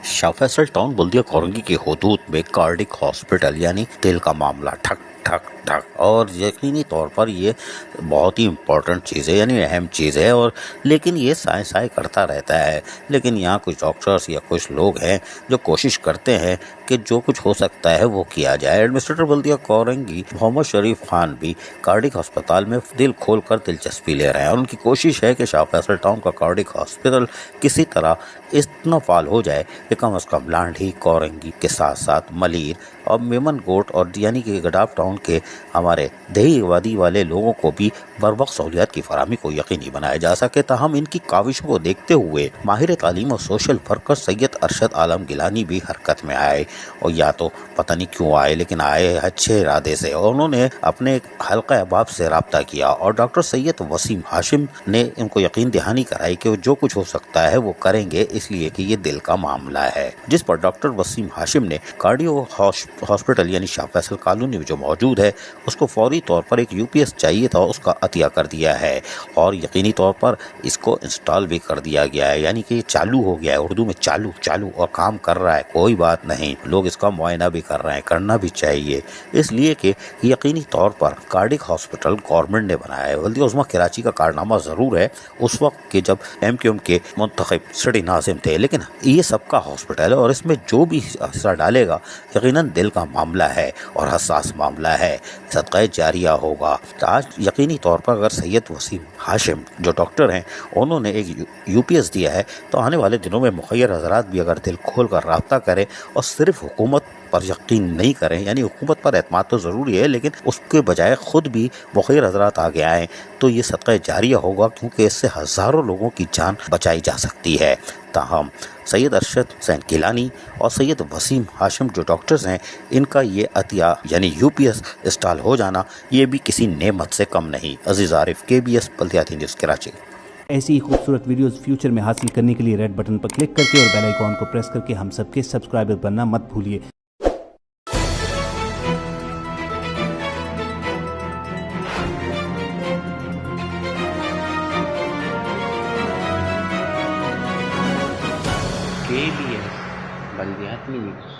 Shah Faisal town बल्दिया कोरंगी के हदूद में कार्डिक हॉस्पिटल यानी दिल का मामला ठक ठक ठक। और यकीनी तौर पर ये बहुत ही इम्पोर्टेंट चीज़ है, यानी अहम चीज़ है, और लेकिन ये साए साए करता रहता है। लेकिन यहाँ कुछ डॉक्टर्स या कुछ लोग हैं जो कोशिश करते हैं कि जो कुछ हो सकता है वो किया जाए। एडमिनिस्ट्रेटर बल्दिया कोरंगी मोहम्मद शरीफ खान भी कार्डिक अस्पताल में दिल खोल कर दिलचस्पी ले रहे हैं, और उनकी कोशिश है कि शाह फैसल टाउन का कार्डिक हॉस्पिटल किसी तरह इतना फाल हो जाए कि कम अज़ कम लांढी कोरंगी के साथ साथ मलीर और मेमन गोट और यानी कि गडाफ टाउन के हमारे दही आबादी वाले लोगों को भी बरवक्त सहूलियात की फराहमी को यकीनी बनाया जा सके। ताहम इनकी काविशों को देखते हुए माहिर तालीम और सोशल वर्कर सैयद अरशद आलम गिलानी भी हरकत में आए, और या तो पता नहीं क्यों आए, लेकिन आए अच्छे इरादे से, और उन्होंने अपने हल्का अहबाब से रब्ता किया और डॉक्टर सैयद वसीम हाशिम ने इनको यकीन दहानी कराई कि जो कुछ हो सकता है वो करेंगे, इसलिए कि ये दिल का मामला है। जिस पर डॉक्टर वसीम हाशिम ने कार्डियो हॉस्पिटल यानी शाह फैसल कॉलोनी में जो मौजूद है उसको फौरी तौर पर एक यूपीएस चाहिए था, उसका अतिया कर दिया है, और यकीनी तौर पर इसको इंस्टॉल भी कर दिया गया है, यानी कि ये चालू हो गया है। उर्दू में चालू चालू और काम कर रहा है, कोई बात नहीं, लोग इसका मुआयना भी कर रहे हैं, करना भी चाहिए, इसलिए कि यकीनी तौर पर कार्डिक हॉस्पिटल गवर्नमेंट ने बनाया है। बल्दिया उस्मा कराची का कारनामा ज़रूर है उस वक्त के जब MQM के मुंतखब सिटी नाज़िम थे, लेकिन ये सबका हॉस्पिटल है और इसमें जो भी हिस्सा डालेगा यकीनन दिल का मामला है और हसास मामला है, सदक़े जारिया होगा। आज यकीनी तौर पर अगर सैयद वसीम हाशिम जो डॉक्टर हैं उन्होंने एक UPS दिया है, तो आने वाले दिनों में मुखय्यर हज़रात भी अगर दिल खोल कर रब्ता करें और सिर्फ हुकूमत पर यकीन नहीं करें, यानी हुकूमत पर एतमाद तो ज़रूरी है, लेकिन उसके बजाय ख़ुद भी मुखय्यर हज़रात आगे आएँ तो ये सदक़े जारिया होगा, क्योंकि इससे हज़ारों लोगों की जान बचाई जा सकती है। ताहम सैयद अरशद हुसैन गिलानी और सैयद वसीम हाशिम जो डॉक्टर्स हैं, इनका ये अतिया यानी UPS इंस्टॉल हो जाना ये भी किसी नेमत से कम नहीं। अजीज़ आरिफ, KBS बल्दियाती न्यूज़ कराची। ऐसी ही खूबसूरत वीडियोस फ्यूचर में हासिल करने के लिए रेड बटन पर क्लिक करके और बेल आइकॉन को प्रेस करके हम सबके सब्सक्राइबर बनना मत भूलिए। KBS बल्दियाती न्यूज़।